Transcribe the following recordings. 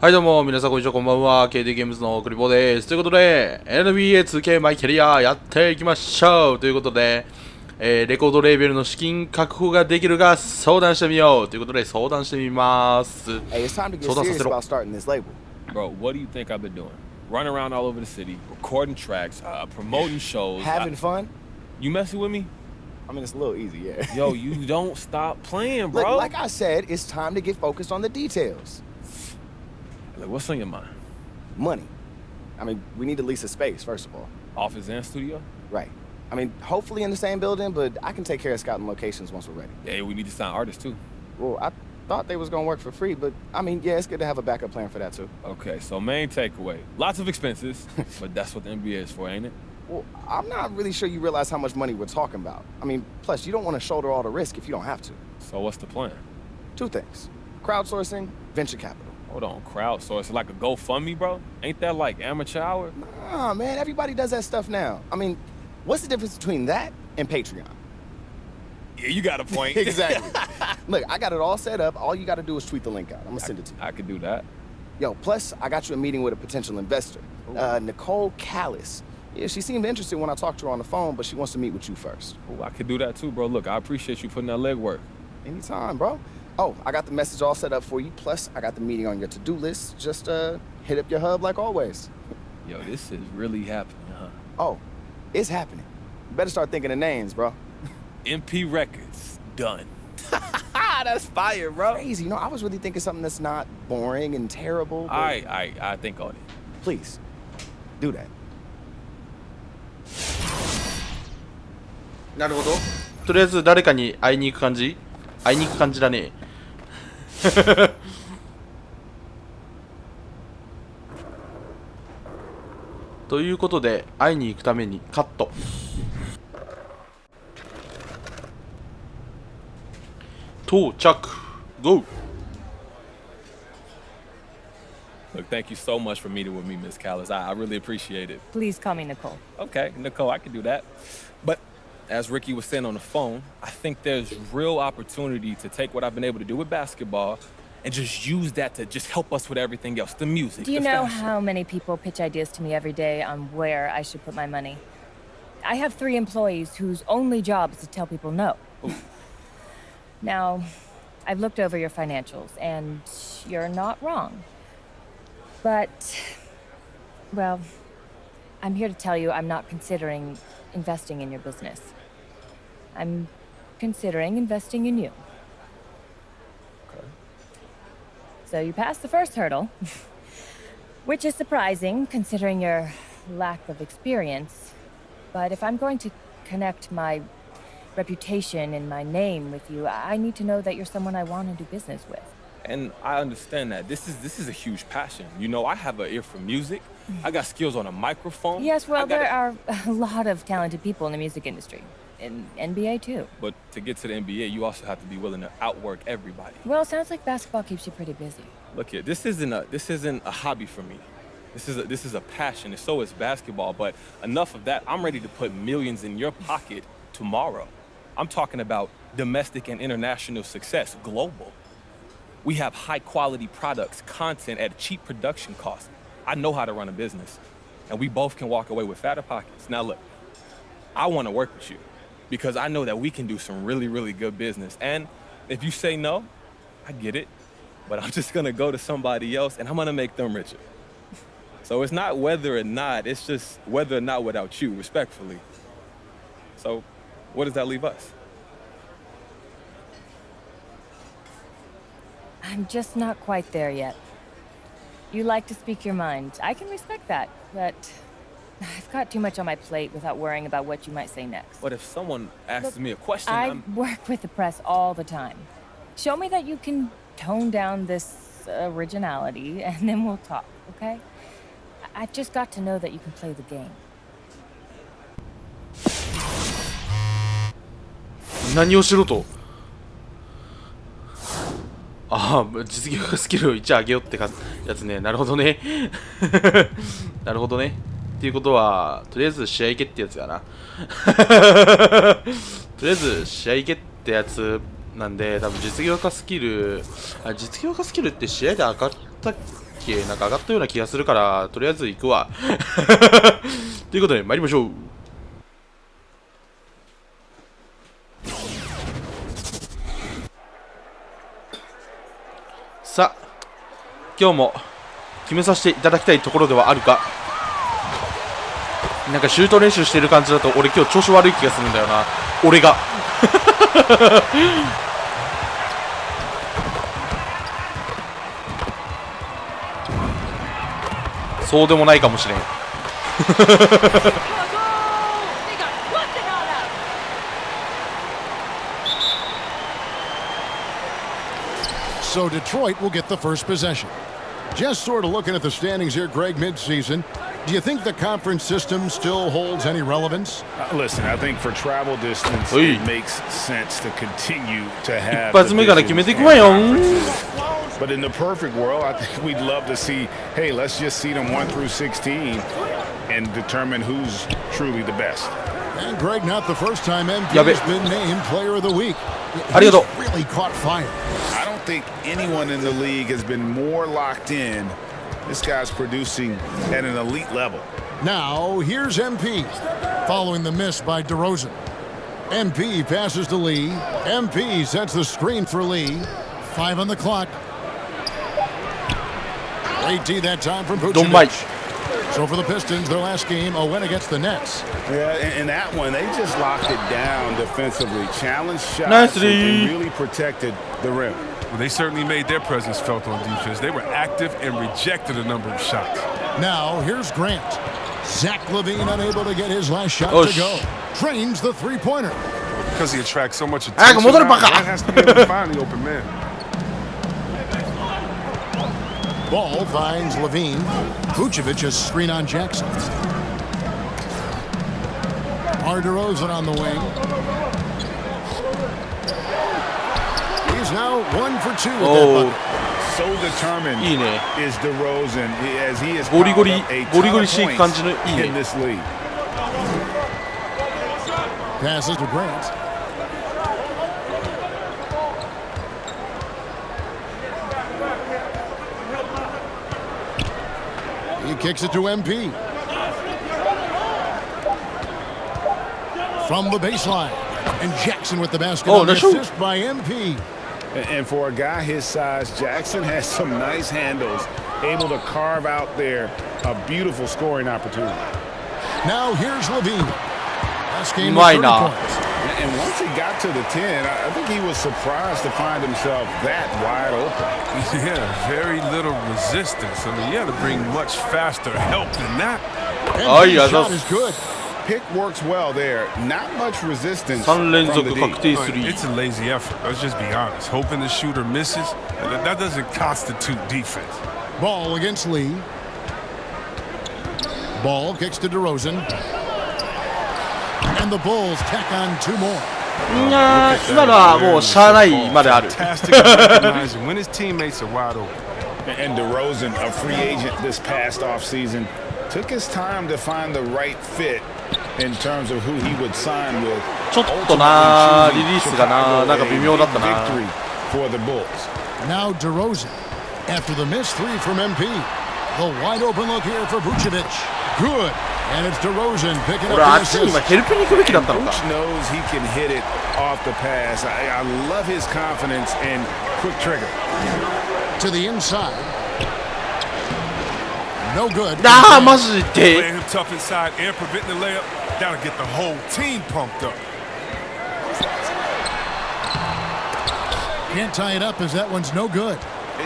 はいどうも、皆さんこんにちは、こんばんは。KD ゲームズのクリボーです。ということで、NBA2K マイキャリアやっていきましょうということで、レコードレーベルの資金確保ができるが相談してみようということで相談してみます。Hey, it's time to get serious about starting this label. Bro, what do you think I've been doing? Running around all over the city, recording tracks, promoting shows. Having fun? You messing with me? I mean, it's a little easy, yeah. Yo, you don't stop playing, bro. Look, like I said, it's time to get focused on the details. Like, what's on your mind? Money. I mean, we need to lease a space, first of all. Office and studio? Right. I mean, hopefully in the same building, but I can take care of scouting locations once we're ready. Yeah, we need to sign artists, too. Well, I thought they was going to work for free, but, I mean, yeah, it's good to have a backup plan for that, too. Okay, so main takeaway. Lots of expenses, but that's what the NBA is for, ain't it? Well, I'm not really sure you realize how much money we're talking about. I mean, plus, you don't want to shoulder all the risk if you don't have to. So what's the plan? Two things. Crowdsourcing, venture capital. Hold on, crowdsource. Like a GoFundMe, bro? Ain't that like amateur hour? Nah, man, everybody does that stuff now. I mean, what's the difference between that and Patreon? Yeah, you got a point. Exactly. Look, I got it all set up. All you got to do is tweet the link out. I'm going to send it to you. I could do that. Yo, plus, I got you a meeting with a potential investor. Nicole Callis. Yeah, she seemed interested when I talked to her on the phone, but she wants to meet with you first. Ooh, I could do that too, bro. Look, I appreciate you putting that legwork. Anytime, bro. Oh, I got the message all set up for you. Plus, I got the meeting on your to-do list. Just hit up your hub like always. Yo, this is really happening, huh? Oh, it's happening. You better start thinking of names, bro. MP Records, done. That's fire, bro. Crazy. You know, I was really thinking something that's not boring and terrible. All right, I think on it. Please, do that. なるほど。とりあえず誰かに会いに行く感じ？会いに行く感じだね。ということで会いに行くためにカット。到着。GO! Look, thank you so much for meeting with me, Miss Callis. I really appreciate it. Please call me Nicole. Okay, Nicole, I can do that. But as Ricky was saying on the phone, I think there's real opportunity to take what I've been able to do with basketball and just use that to just help us with everything else, the music. Do you know how many people pitch ideas to me every day on where I should put my money? I have 3 employees whose only job is to tell people no. Now, I've looked over your financials, and you're not wrong. But, well, I'm here to tell you I'm not considering investing in your business. I'm considering investing in you. Okay. So you passed the first hurdle, which is surprising considering your lack of experience. But if I'm going to connect my reputation and my name with you, I need to know that you're someone I want to do business with. And I understand that. This is a huge passion. You know, I have an ear for music. I got skills on a microphone. Yes, well, there are a lot of talented people in the music industry. In NBA, too. But to get to the NBA, you also have to be willing to outwork everybody. Well, it sounds like basketball keeps you pretty busy. Look here, this isn't a hobby for me. This is a passion, and so is basketball. But enough of that. I'm ready to put millions in your pocket tomorrow. I'm talking about domestic and international success, global. We have high-quality products, content at a cheap production cost. I know how to run a business, and we both can walk away with fatter pockets. Now, look, I want to work with you because I know that we can do some really, really good business. And if you say no, I get it, but I'm just going to go to somebody else, and I'm going to make them richer. So it's not whether or not, it's just whether or not without you, respectfully. So what does that leave us? I'm just not quite there yet. You like to speak your mind. I can respect that, but I've got too much on my plate without worrying about what you might say next. But if someone asks me a question, I work with the press all the time. Show me that you can tone down this originality, and then we'll talk, okay? I've just got to know that you can play the game. 何をしろと？ああ、実業家スキルを1上げようってかやつね。なるほどね。なるほどね。っていうことは、とりあえず試合行けってやつやな。とりあえず試合行けってやつなんで、多分実業家スキルって試合で上がったけなんか上がったような気がするから、とりあえず行くわ。ということで、参りましょう。さあ、今日も決めさせていただきたいところではあるが、なんかシュート練習してる感じだと俺今日調子悪い気がするんだよな、俺が。そうでもないかもしれん。So Detroit will get the first possession. Just sort of looking at the standings here, Greg, mid-season. Do you think the conference system still holds any relevance? Listen, I think for travel distance, it makes sense to continue to have. But in the perfect world, I think we'd love to see, hey, let's just seed them 1 through 16 and determine who's truly the best. And Greg, not the first time MP has been named Player of the Week. He's really caught fire. I don't think anyone in the league has been more locked in. This guy's producing at an elite level. Now, here's MP, following the miss by DeRozan. MP passes to Lee. MP sets the screen for Lee. 5 on the clock. Great D that time from Vucevic. So for the Pistons, their last game, a win against the Nets. Yeah, and that one, they just locked it down defensively. Challenged shots and really protected the rim. Well, they certainly made their presence felt on defense. They were active and rejected a number of shots. Now, here's Grant. Zach LaVine unable to get his last shot to go. Trains the three-pointer. Because he attracts so much attention, Grant has to be able to find the open man. Ball finds LaVine. Vucevic is screen on Jackson. DeRozan on the wing. He's now 1 for 2 with that bucket. So determined is DeRozan as he is a ton of points in this league. Passes to Grant. He kicks it to MP. From the baseline. And Jackson with the basket on the assist by MP. And for a guy his size, Jackson has some nice handles, able to carve out there a beautiful scoring opportunity. Now here's LaVine. Last game with 30 points. And once he got to the 10, I think he was surprised to find himself that wide open. Yeah, very little resistance. I mean, you had to bring much faster help than that. And his shot is good. Pick works well there. Not much resistance from the D. It's a lazy effort. Let's just be honest. Hoping the shooter misses, that doesn't constitute defense. Ball against Lee. Ball kicks to DeRozan. And the Bulls tack on 2 more. 今のはもうしゃあないまである。 When his teammates are wide open. And DeRozan, a free agent this past offseason, took his time to find the right fit in terms of who he would sign with. ちょっとなリリースがなんか微妙だったな。 For the Bulls. Now DeRozan after the missed 3 from MP. The wide open look here for Vucevic. Good. And it's DeRozan picking up the assist. Coach knows he can hit it off the pass. I love his confidence and quick trigger. To the inside. No good. Playing him tough inside and preventing the layup. That'll get the whole team pumped up. Can't tie it up as that one's no good.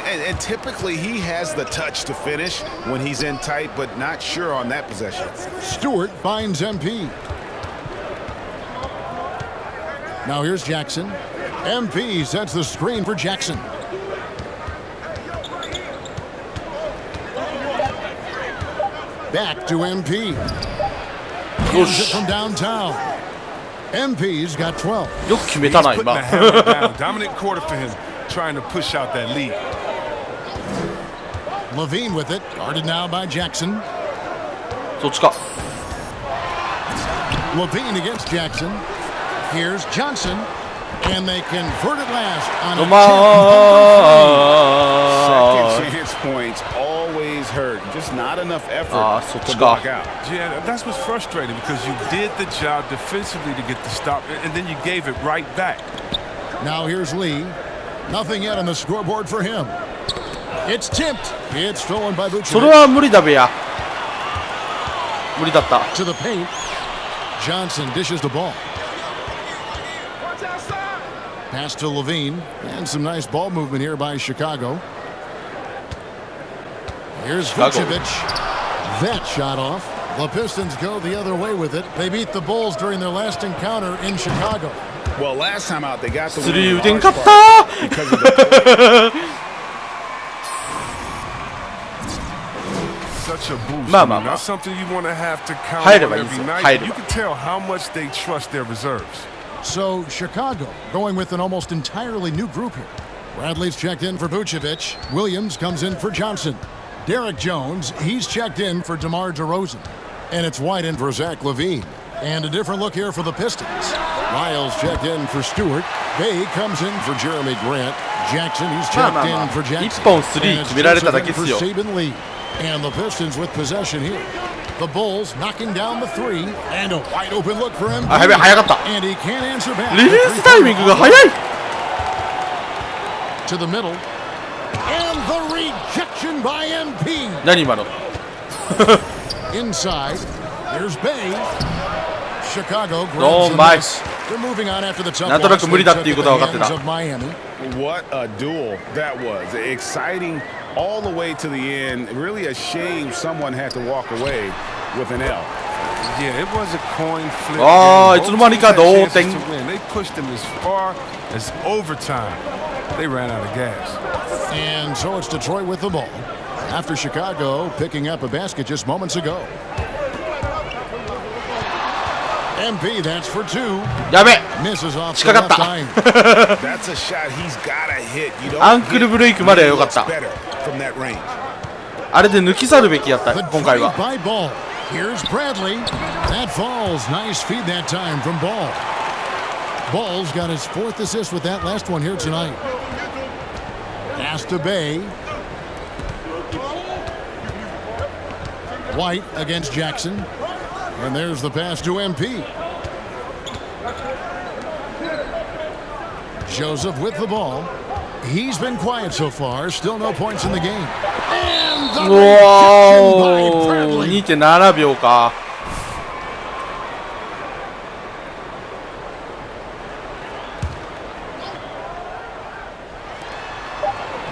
And typically he has the touch to finish when he's in tight, but not sure on that possession. Stewart finds MP. Now here's Jackson. MP sets the screen for Jackson. Back to MP. Here's it from downtown. MP's got 12. He's putting the hammer down. Dominant quarter for him, trying to push out that lead. LaVine with it, guarded now by Jackson. LaVine against Jackson. Here's Johnson. And they convert it last on a second chance points always hurt. Just not enough effort so to block out. Yeah, that's what's frustrating because you did the job defensively to get the stop, and then you gave it right back. Now here's Lee. Nothing yet on the scoreboard for him. It's tipped. It's stolen by Vucevic. それは無理だべや。無理だった。 To the paint. Johnson dishes the ball. Pass to Levine. And some nice ball movement here by Chicago. Here's Vucevic. That shot off. The Pistons go the other way with it. They beat the Bulls during their last encounter in Chicago. Well, last time out, they got the スリーwin打てんinかっ large た part because of the Such a boost. Ma, I mean, ma, ma. That's something you want to have to count 入れ on ばいいんです every よ。 night. 入れ You ば。 can tell how much they trust their reserves. So Chicago going with an almost entirely new group here. Bradley's checked in for Vucevic. Williams comes in for Johnson. Derek Jones, he's checked in for DeMar DeRozan. And it's White in for Zach LaVine. And a different look here for the Pistons. Lyles checked in for Stewart. Bay comes in for Jeremy Grant. Jackson, he's checked in for Jackson. 一本スリー決められただけですよ。 And it's Joseph in for Saban Lee. And the Pistons with possession here. The Bulls knocking down the three. And a wide open look for him. あ、やべえ、早かった。 And he can't answer back. リリースタイミングが早い。 To the middle. And the rejection by MP. 何今の？ Inside. Here's Bay. Chicago No, grabs the Mike. miss. They're moving on after the tough なんとな loss く無理だって they いう took ことは at 分 the かって hands た。 of Miami. What a duel that was. Exciting all the way to the end. Really a shame someone had to walk away with an L. Yeah, it was a coin flip. ああ、 game. いつの間にか Both 同 teams had 点。 chances to win. They pushed them as far as overtime. They ran out of gas. And so it's Detroit with the ball. After Chicago picking up a basket just moments ago. MP, that's for two. やべえ。 Misses off the 近かっ left た。 eye. That's a shot he's got to hit. You don't アンクルブレイクまでは良かった。 better from that range. あれで抜き去るべきやった The 今回 drive は。 by Ball. Here's Bradley. That falls. Nice feed that time from Ball. Ball's got his fourth assist with that last one here tonight. Pass to Bay. White against Jackson. And there's the pass to MP. Joseph with the ball. He's been quiet so far. Still no points in the game. And the う rejection わ by ー、 Bradley. 2.7 秒か。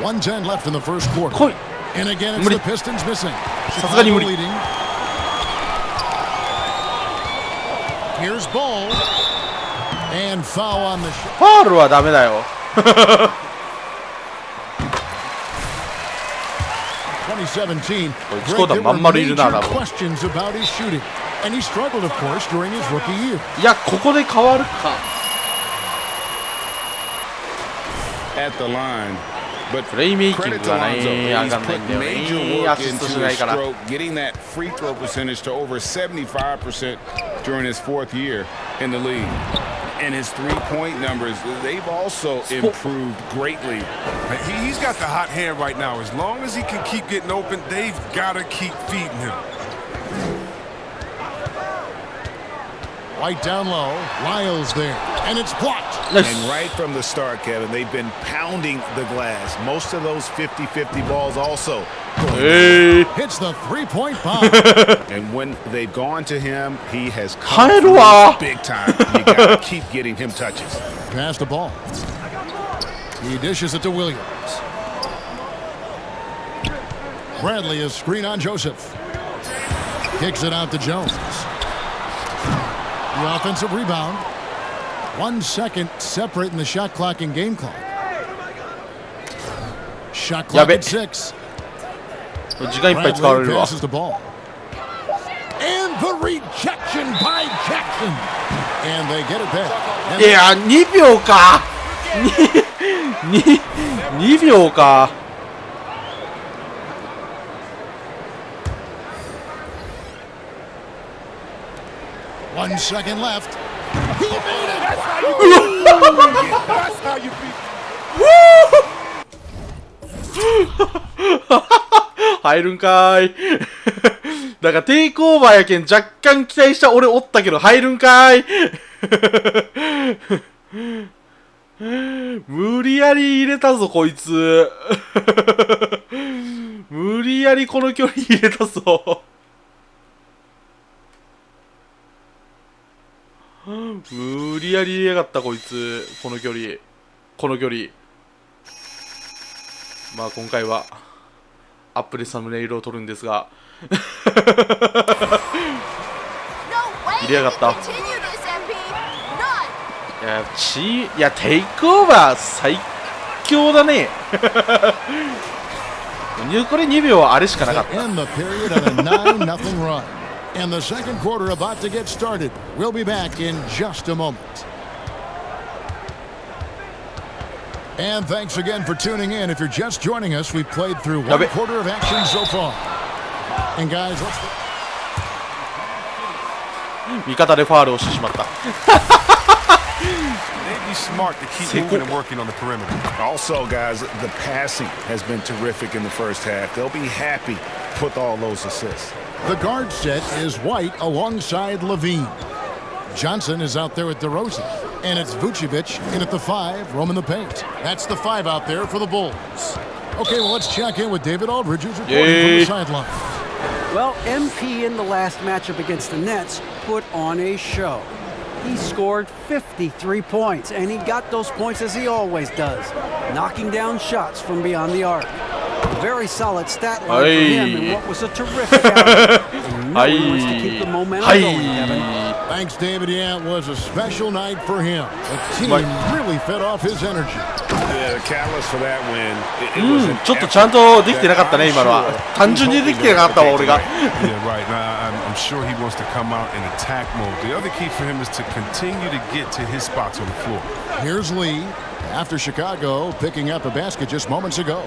1:10 left in the first quarter. 来い。 And again, it's 無理。 the Pistons missing. さすがに無理。 Chicago leading. Here's Ball. And foul on the shot. ファールはダメだよ。 2017. こいつコートまん丸いるな、多分。 questions about his shooting. And he struggled, of course, during his rookie year. いや、ここで変わるか。 At the line. But プレイメイキン credit グ to が Lonzo. ね、上 He's がんない put んだよ major ね。ア work シスト into しない his から。 stroke, getting that free throw percentage to over 75% during his fourth year in the league. And his three-point numbers, they've also improved greatly. He's got the hot hand right now. As long as he can keep getting open, they've got to keep feeding him. White down low. Lyles there. And it's blocked. Nice. And right from the start, Kevin, they've been pounding the glass. Most of those 50-50 balls also. えー、 Hits the three-point bomb. And when they've gone to him, he has 入 come るわ。 through big time. You got to keep getting him touches. Pass the ball. He dishes it to Williams. Bradley is screen on Joseph. Kicks it out to Jones. The offensive rebound. 1 second separating the shot clock and game clock. Shot clock at 6. 時間いっぱい使われ Bradley るわ。 passes the ball. And the rejection by Jackson. And they get it back. And いや、2秒か。2秒か。 1 second left. He made it. That's how you beat. 入るんかーい。だからテイクオーバーやけん若干期待した俺おったけど入るんかーい。無理やり入れたぞこいつ。無理やりこの距離入れたぞ。無理やり入れやがったこいつ。この距離。まあ今回はアップでサムネイルを撮るんですが入れやがった。いやテイクオーバー最強だね。これ2秒あれしかなかった。And the second quarter about to get started. We'll be back in just a moment. And thanks again for tuning in. If you're just joining us, we've played through one quarter of action so far. And guys, let's... 味方でファールをしてしまった。They'd be smart to keep moving and working on the perimeter. Also, guys, the passing has been terrific in the first half. They'll be happy with all those assists. The guard set is White alongside Levine. Johnson is out there with DeRozan. And it's Vucevic in at the 5, roaming the paint. That's the 5 out there for the Bulls. Okay, well, let's check in with David Aldridge, who's reporting from the sideline. Well, MP in the last matchup against the Nets put on a show. He scored 53 points, and he got those points as he always does, knocking down shots from beyond the arc. A very solid stat line for him in what was a terrific outing. No one wants to keep the momentum going, Kevin. Thanks, David. Yeah, it was a special night for him. The team really fed off his energy. Yeah, the catalyst for that win. It was ちょっとちゃんとできてなかったね今のは。単純にできてなかったわ俺が。Yeah, right. I'm sure he wants to come out in attack mode. The other key for him is to continue to get to his spots on the floor. Here's Lee after Chicago picking up a basket just moments ago.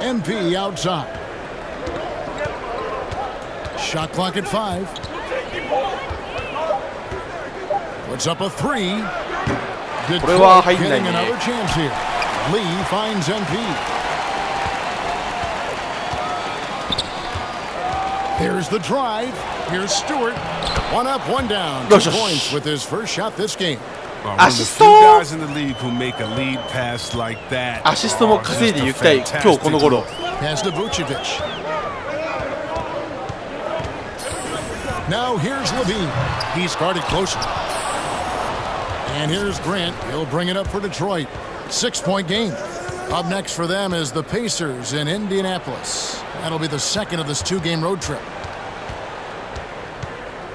MP outside. Shot clock at 5. Puts up a 3. Detroit getting another chance here. Lee finds MP. There's the drive. Here's Stewart. 1 up, 1 down. 2 points with his first shot this game. One of the few guys in the league who make a lead pass like that. アシストも稼いでいきたい今日この頃。 Pass to Vucevic. Now here's Levine. He's guarded closer. And here's Grant. He'll bring it up for Detroit. 6-point game. Up next for them is the Pacers in Indianapolis. That'll be the second of this 2-game road trip.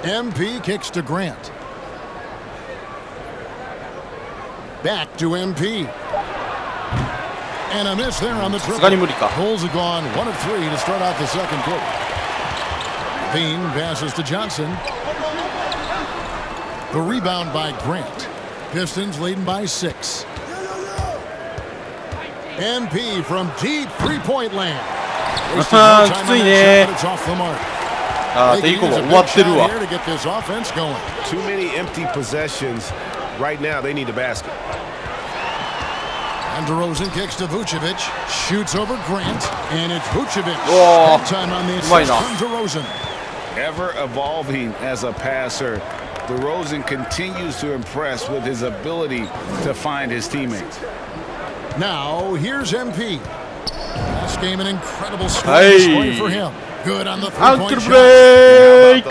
MP kicks to Grant. Back to MP. And a miss there on the triple. Bulls are gone 1 of 3 to start out the second quarter. Bean passes to Johnson. The rebound by Grant. Pistons leading by 6. MP from deep 3-point land. It's off the mark. They can use a big shot here to get this offense going. Too many empty possessions. Right now, they need a basket. And DeRozan kicks to Vucevic, shoots over Grant, and it's Vucevic. That time on the assist from DeRozan. Ever evolving as a passer, DeRozan continues to impress with his ability to find his teammates. Now, here's MP. Last game, an incredible scoring for him. Good on the 3-point shot.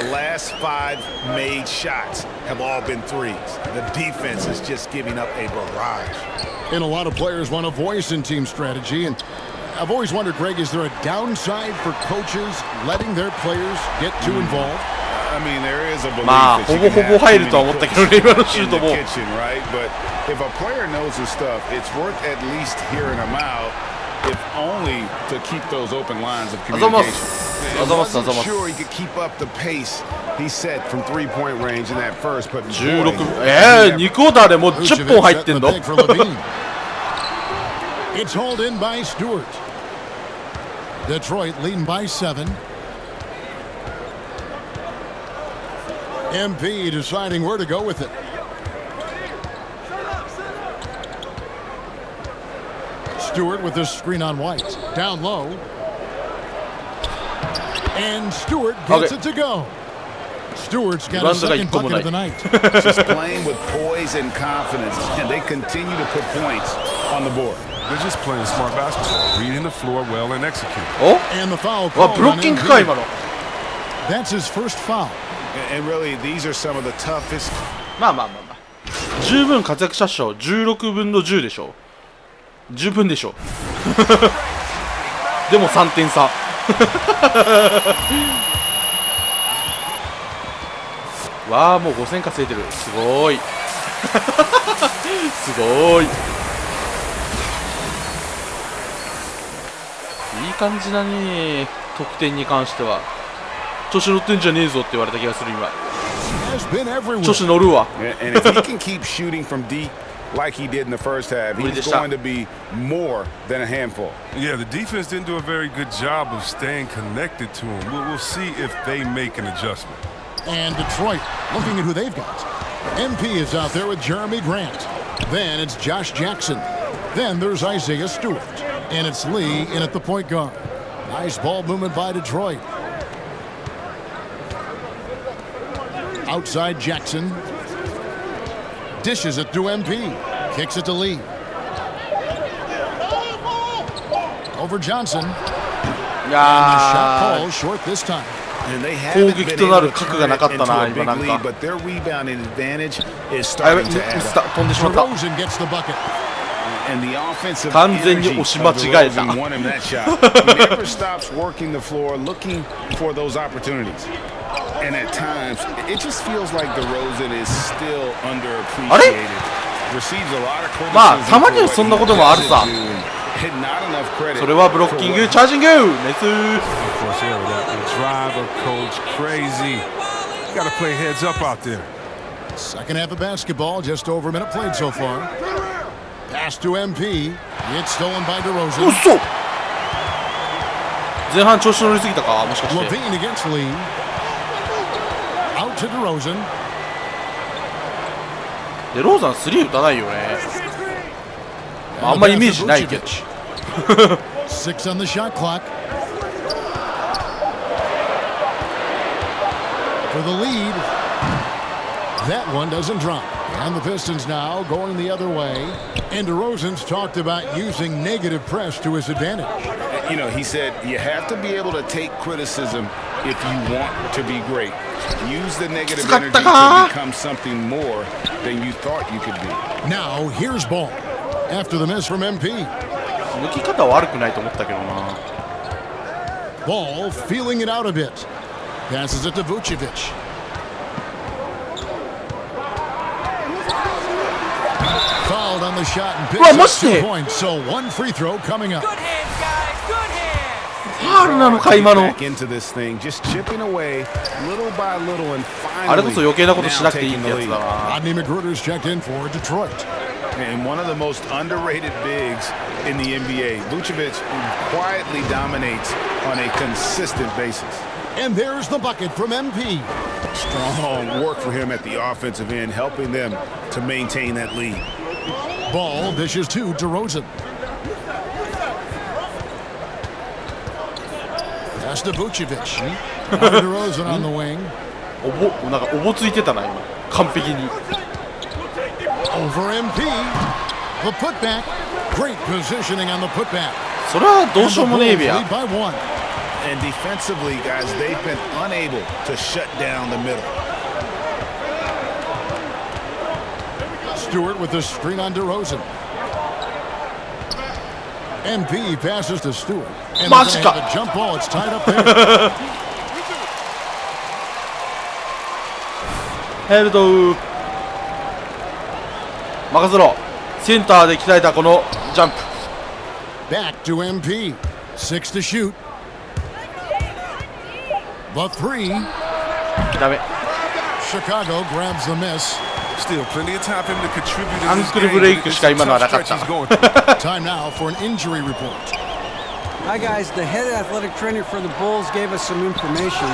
The last 5 made shots have all been threes. The defense is just giving up a barrage. And a lot of players want a voice in team strategy. And I've always wondered, Greg, is there a downside for coaches letting their players get too involved? I mean, there is a belief that you can have in the kitchen, right? But if a player knows his stuff, it's worth at least hearing them out, if only to keep those open lines of communication. I wasn't sure he could keep up the pace he set from 3-point range in that first, but 2クォーターでもう10本入ってんの。 It's hauled in by Stewart. Detroit leading by 7. MP deciding where to go with it. Stewart with the screen on White. Down low. And Stewart gets it to go. Stewart's got a second bucket of the night. Just playing with poise and confidence, and they continue to put points on the board. They're just playing smart basketball, reading the floor well and executing. And the foul call. ブロッキングか今の。 That's his first foul. And really, these are some of the toughest. まあ。十分活躍したっしょ。16分の10でしょ。十分でしょ。でも3点差。わあ、もう5000稼いでる。すごい。すごい。いい感じだね。得点に関しては。調子乗ってんじゃねえぞって言われた気がする今。調子乗るわ。And if he can keep shooting from deep like he did in the first half, he's going to be more than a handful. Yeah, the defense didn't do a very good job of staying connected to him. We'll see if they make an adjustment. And Detroit, looking at who they've got. MP is out there with Jeremy Grant. Then it's Josh Jackson. Then there's Isaiah Stewart. And it's Lee in at the point guard. Nice ball movement by Detroit. Outside Jackson. Dishes it to MP. Kicks it to Lee. Over Johnson. And the shot falls short this time. 攻撃となる核がなかったな今なんか。But their rebounding advantage is あ、やべ、 starting to add 飛んでしまった。 DeRozan gets the bucket. And the offensive 完全に押し間違えた。 DeRozan won him that shot. He never stops working the floor, looking for those opportunities. And at times, it just feels like DeRozan is still underappreciated. Receives a lot of criticism. まあ、たまにはそんなこともあるさ。 Not enough credit. それはブロッキング、チャージング、ネス。 Driver, coach, crazy. You gotta play heads up out there. Second half of basketball, just over a minute played so far. Pass to MP. It's stolen by DeRozan. 嘘。前半調子乗りすぎたか、もしかして。 Levine against Lee. Out to DeRozan. でローザン3打たないよね。あんまりイメージないけど。 6 on the shot clock. For the lead. That one doesn't drop. And the Pistons now going the other way. And DeRozan's talked about using negative press to his advantage. You know, he said you have to be able to take criticism if you want to be great. Use the negative energy to become something more than you thought you could be. Now here's Ball. After the miss from MP. 抜き方は悪くないと思ったけどな。 Ball feeling it out a bit. Passes it to Vucevic. Fouled on the shot and picks up 2 points. So one free throw coming up. ファールなのか今の。 Into this thing, just chipping away little by little and あれこ finally そ余計なことしなくていい now ってや taking つ the だ lead. な。 Rodney McGruder's checked in for Detroit. And one of the most underrated bigs in the NBA. Vucevic quietly dominates on a consistent basis. And there's the bucket from MP. Strong work for him at the offensive end, helping them to maintain that lead. Ball dishes to DeRozan. Pass to Vucevic. DeRozan on the wing. なんかおぼついてたな今。完璧に。 Over MP. The putback. Great positioning on the putback. それはどうしようもねえべや。 Lead by 1. And defensively, guys, they've been unable to shut down the middle. Stewart with the screen on DeRozan. MP passes to Stewart. Andマジ they か。 have a jump ball. It's tied up there. ヘルドウ。任せろ。センターで鍛えたこのジャンプ。 Back to MP. 6 to shoot. The 3. ダメ。 Chicago grabs the miss. Still plenty of time for him to contribute ア in ン this クル game. ブレイ but ク it's しか a 今のは tough なかっ stretch た。 he's going through. Time now for an injury report. Hi, guys. The head athletic trainer for the Bulls gave us some information.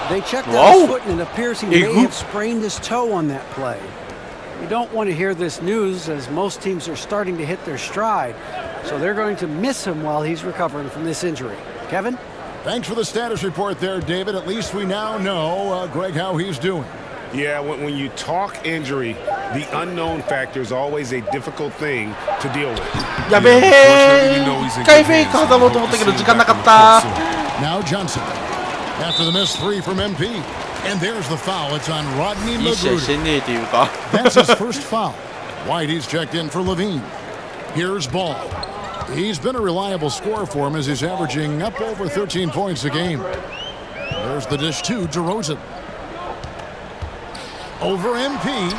They checked out Whoa. his foot and it appears he may have sprained his toe on that play. You don't want to hear this news as most teams are starting to hit their stride. So they're going to miss him while he's recovering from this injury. Kevin? Thanks for the status report there, David. At least we now know, Greg, how he's doing. Yeah, when you talk injury, the unknown factor is always a difficult thing to deal with. やべえ、一回フェイク挟もうと思ったけど時間なかった。 Now Johnson. After the miss three from MP. And there's the foul. It's on Rodney いい試合して Magruder. んねえっていうか。 That's his first foul. Whitey's checked in for Levine. Here's Ball. He's been a reliable scorer for him as he's averaging up over 13 points a game. There's the dish to DeRozan. Over MP.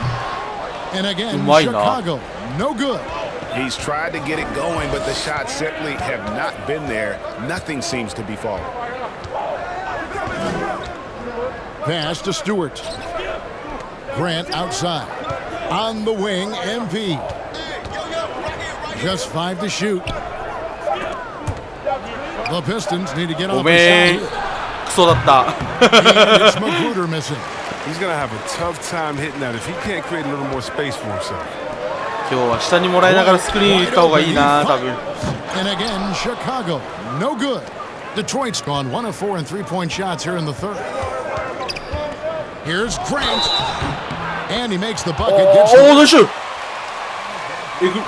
And again, Chicago. No good. He's tried to get it going, but the shots simply have not been there. Nothing seems to be falling. Pass to Stewart. Grant outside. On the wing, MP. Just 5 to shoot. The Pistons need to get ご off めん、 the クソだった。 shot. It's Magruder missing. He's going to have a tough time hitting that if he can't create a little more space for himself. 今日は下にもらいながらスクリーン行った方がいいな、多分。 And again, Chicago. No good. Detroit's gone 1 of 4 in 3-point shots here in the third. Here's Grant. And he makes the bucket. お Gets お、 the ナイス。えぐ。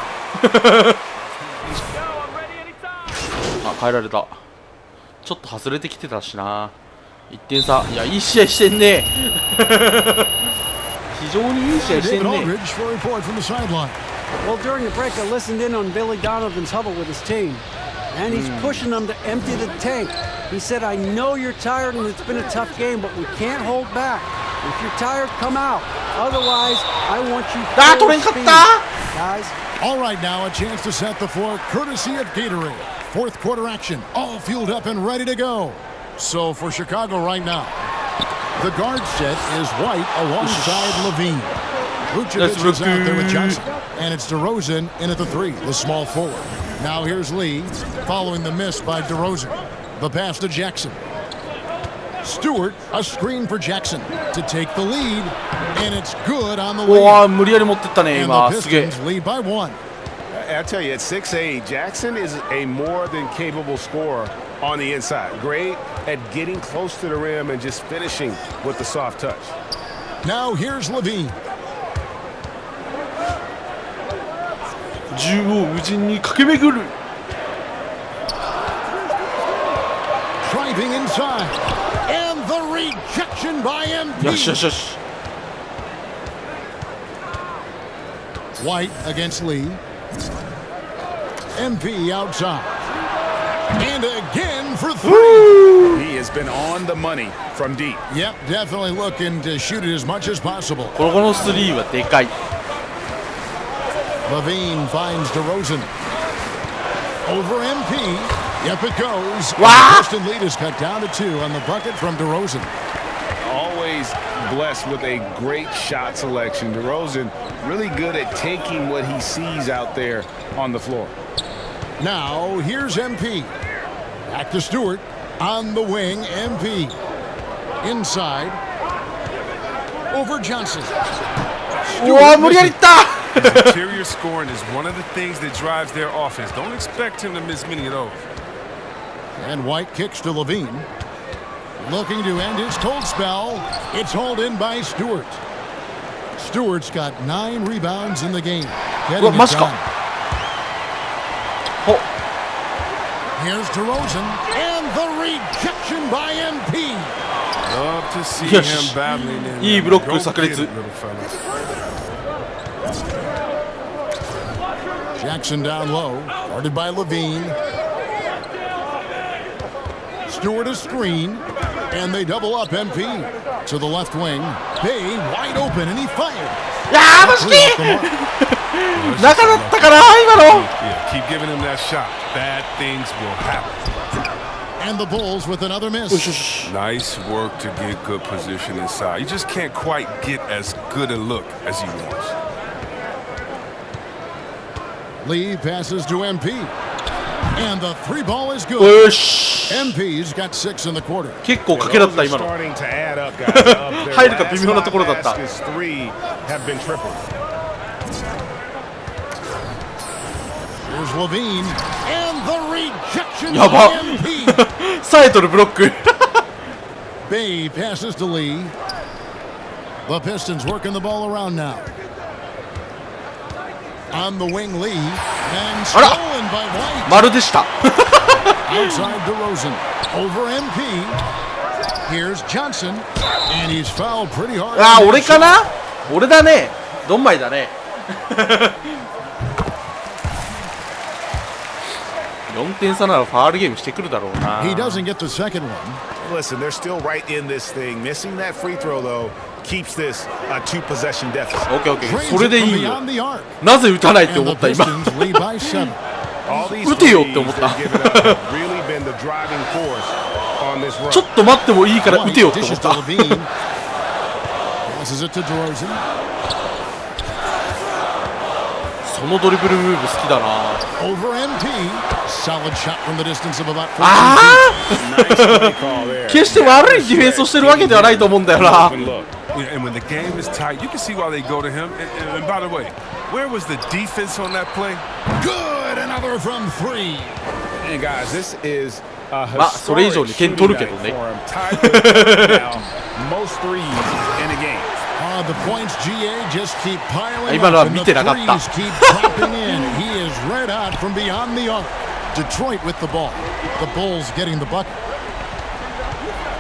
あ、変えられた。ちょっと外れてきてたしな。1点差。いや、いい試合してんね。非常にいい試合してん David ね。 Aldridge for a report from the sideline. Well, during the break, I listened in on Billy Donovan's huddle with his team, and he's pushing them to empty the tank. He said, I know you're tired and it's been a tough game, but we can't hold back. If you're tired, come out. Otherwise, I want you Ah, full torn speed. katta! Guys, All right, now a chance to set the floor courtesy of Gatorade. Fourth quarter action, all fueled up and ready to go. So for Chicago right now, the guard set is White alongside Levine. Vucevic is out there with Johnson. And it's DeRozan in at the 3, the small forward. Now here's Lee, following the miss by DeRozan. The pass to Jackson. Stewart, a screen for Jackson to take the lead. And it's good on the うわー、 way. 無理やり持ってったね、 And 今。 the すげえ。 Pistons lead by 1. I tell you, at 6'8", Jackson is a more than capable scorer on the inside. Great at getting close to the rim and just finishing with the soft touch. Now here's Levine. 縦横無尽に駆け巡る。 Driving inside. And the rejection by MP. よしよしよし。 White against Lee. MP outside. And again for 3. He has been on the money from deep. Yep, definitely looking to shoot it as much as possible. このスリーはでかい。 Levine finds DeRozan. Over MP. Yep, it goes. And Wow. the Piston lead is cut down to 2 on the bucket from DeRozan. Always blessed with a great shot selection. DeRozan really good at taking what he sees out there on the floor. Now, here's MP. Back to Stewart. On the wing, MP. Inside. Over Johnson. うわー、無理やりいった。 Interior scoring is one of the things that drives their offense. Don't expect him to miss many of those. And White kicks to Levine. Looking to end his cold spell. It's hauled in by Stewart. Stewart's got 9 rebounds in the game. Getting it Must go. done. Here's DeRozan. And the rejection by MP. Love to see Yes. him battling in. いいブロック Go 炸 get 裂。 it, little fella. Jackson down low. Guarded by Levine. Stewart a screen. And they double up MP. To the left wing. Bay wide open and he fired. いやー、マジき。 中だったかな、今の。 Yeah, keep giving him that shot. Bad things will happen. And the Bulls with another miss. Nice work to get good position inside. You just can't quite get as good a look as he wants. Lee passes to MP. And the 3 ball is よ good. し。 MP's got 6 in the quarter. 結構賭けだった、 Those are 今の。 starting to add up, guys. Their 入るか微妙な last ところだった。 5 baskets, 3 have been tripled. Here's Levine. And the rejection やば by MP. さえとるブロック Bay passes to Lee. The Pistons working the ball around now. On the wing, Lee. And stolen by White. 丸でした Outside DeRozan. Over MP. Here's Johnson. And he's fouled pretty hard. あー、俺かな俺だね。ドンマイだね。4点差ならファールゲームしてくるだろうな。 He doesn't get the second one. Listen, they're still right in this thing. Missing that free throw, though, keeps this a two-possession deficit. オッケーオッケー。 Drains それ it で from いいよ。 beyond the arc. なぜ打たないって And 思 the った今。 Pistons lead by 7. All these 打てよって threes 思った。 they've given up have really been the driving force on this run. ちょっと待ってもいいから打てよって思 Dishes っ to た。 Levine. Passes it to DeRozan. そのドリブルムーブ好きだな。 Over MP. Solid shot from the distance of about 14 feet. あ Nice play call there. あ決して悪いディフェンスをしてるわけではないと思うんだよな。 Open look. Yeah, and when the game is tight, you can see why they go to him. And by the way, where was the defense on that play? Good. Another from 3. And guys, this is a まあそれ以上に点取るけどね。 Tied for now, most threes in a game. The points GA just keep piling 今の up は and 見 the てなかった threes keep dropping in. He is red hot from beyond the arc. Detroit with the ball. The Bulls getting the bucket.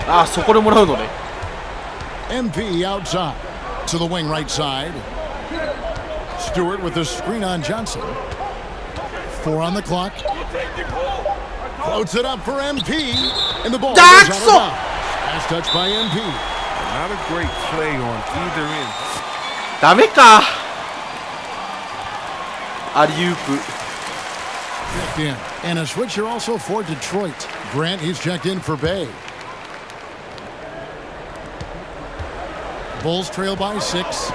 ああそこでもらうのね。 MP outside to the wing right side. Stewart with the screen on Johnson. 4 on the clock. Floats it up for MP. And the ball goes out of Jackson! bounds. Last touch by MP. Not a great play on either end. ダメか。アリウープ。 Checked in. And a switcher also for Detroit. Grant, he's checked in for Bay. Bulls trail by 6.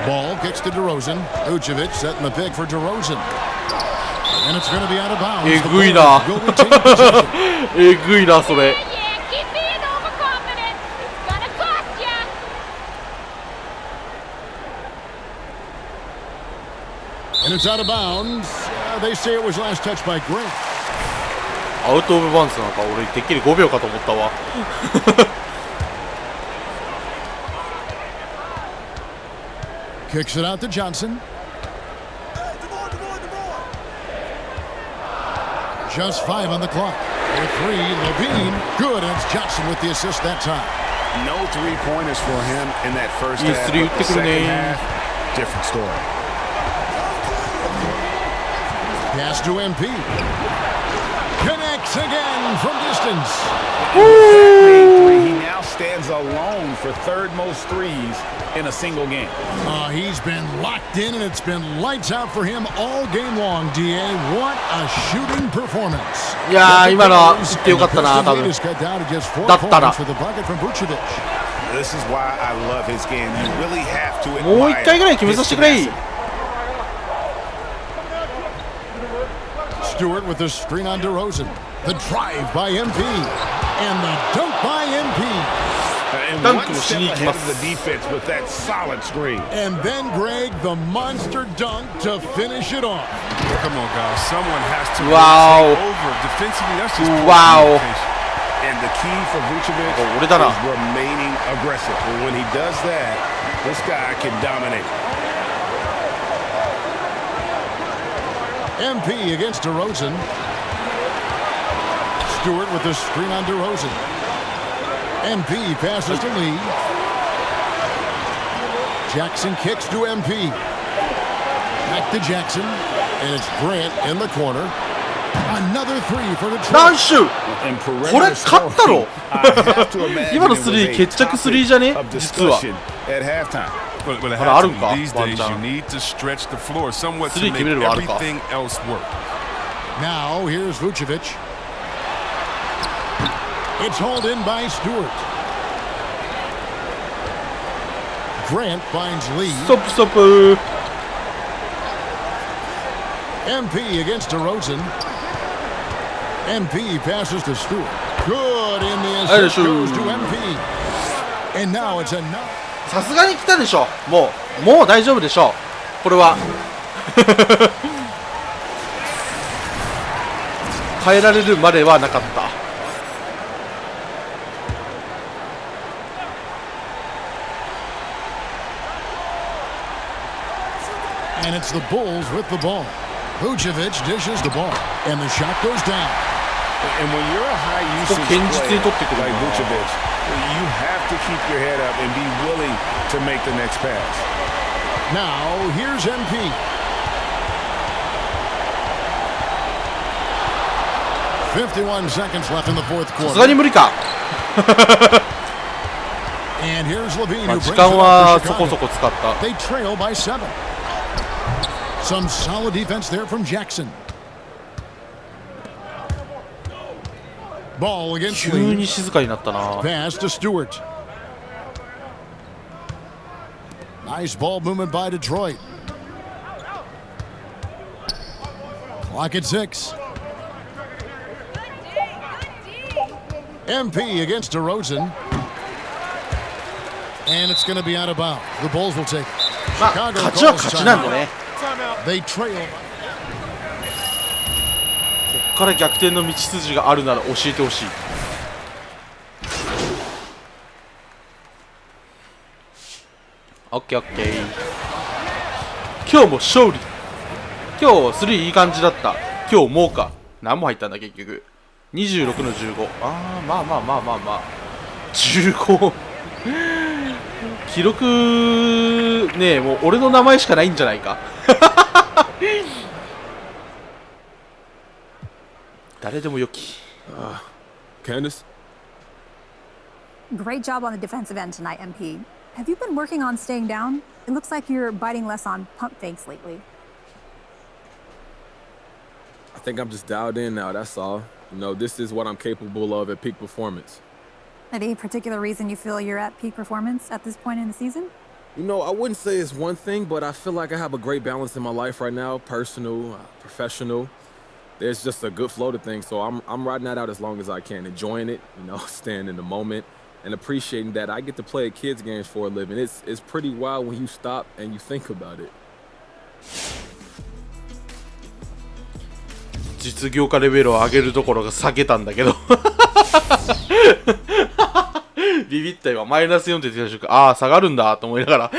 Ball kicks to DeRozan. Vucevic setting the pick for DeRozan. And it's going to be out of bounds. え The ぐいな Bulls will retain possession. えぐいなそれ。 Keep being overconfident. Gonna cost ya. And it's out of bounds. They say it was last touched by Grant. アウトオブバウンズなんか俺てっきり5秒かと思ったわ。Kicks it out to Johnson. Just 5 on the clock. For 3, Levine. Good, and it's Johnson with the assist that time. No three-pointers for him in that first いい half. スリー打 But って the くる second ね。 half, different story. Pass to MP. Connects again from distance. He now stands alone for third most threes in a single game. He's been locked in, and it's been lights out for him all game long, DA. What a shooting performance. いやー今のは打ってよかったな多分。 Is cut down to just 4だったら。 points for the bucket from Vucevic. This is why I love his game. You really have to もう一回ぐらい決めさせてくれ。 Stewart with the screen on DeRozan. The drive by MP. And the dunk by MP. And Dunk one step ahead of the defense with that solid screen. And then Greg, the monster dunk to finish it off. Come on, guys. Someone has to Wow. take over. Defensively, that's just poor Wow. communication. And the key for Vucevic俺だな。 is remaining aggressive. And when he does that, this guy can dominate. MP against DeRozan. Stewart with the screen on DeRozan. MP passes to Lee. Jackson kicks to MP. Back to Jackson. And it's Grant in the corner. Another 3 for Detroit. ナイス。 And こ perimeter れ勝ったろ I have to imagine 今の it ス was リ a ー決着スリーじゃね topic of 実は。 discussion at halftime. But it あ has る to ん be か these ワン days, チャ you ン。 need to stretch the floor somewhat to スリー make 決めれるのあるか。 everything else work. Now here's Vucevic. It's hauled in by Stewart. Grant finds Lee. ストップストップ。 MP against DeRozan. MP passes to Stewart. Good in the assist goes to MP. And now it's enough. さすがに来たでしょ。もう大丈夫でしょ。これは。変えられるまではなかった。And it's the Bulls with the ball. Vucevic dishes the ball, and the shot goes down. And when you're a high usage player like Vucevic, you have to keep your head up and be willing to make the next pass. Now, here's MP. .51 seconds left in the fourth さすがに quarter. 無理か。 And here's Levine まあ who 時 brings 間 it は up そ for こそ Chicago. こ使った。 They trail by 7. Some solid defense there from Jackson. Ball against 急 Lee. に静かになったな。 Pass to Stewart. Nice ball movement by Detroit. Clock at 6. MP against DeRozan. And it's going to be out of bounds. The Bulls will take it. まあ Chicago 勝ちは calls 勝ちなんで timeout. ね。 They trail. こっから逆転の道筋があるなら教えてほしい。オッケーオッケー。今日も勝利。今日3いい感じだった。今日もうか。何も入ったんだ結局。26の15。ああ、まあまあまあまあまあ。15。記録ねえ、もう俺の名前しかないんじゃないか。誰でもよき。Candace? Great job on the defensive end tonight, MP. Have you been working on staying down? It looks like you're biting less on pump fakes lately. I think I'm just dialed in now, that's all. You know, this is what I'm capable of at peak performance. Any particular reason you feel you're at peak performance at this point in the season? You know, I wouldn't say it's one thing, but I feel like I have a great balance in my life right now, personal, professional. There's just a good flow to things, so I'm riding that out as long as I can, enjoying it, you know, staying in the moment, and appreciating that I get to play kids games for a living. It's pretty wild when you stop and you think about it. 実業家レベルを上げるところが下げたんだけどビビった今マイナス4って言ってた瞬間、ああ下がるんだと思いながら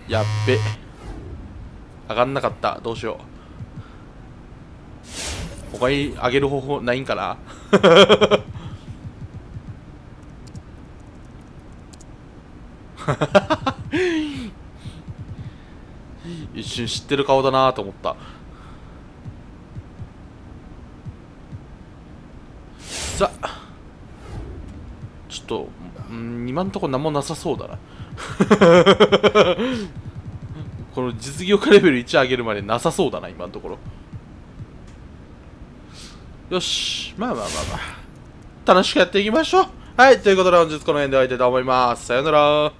やっべ上がんなかった。どうしよう。他に上げる方法ないんかな一瞬知ってる顔だなと思った。さあちょっと今んとこ何もなさそうだなこの実業家レベル1上げるまでなさそうだな今のところ。よし、まあまあまあまあ楽しくやっていきましょう。はい、ということで本日この辺で終わりたいと思います。さよなら。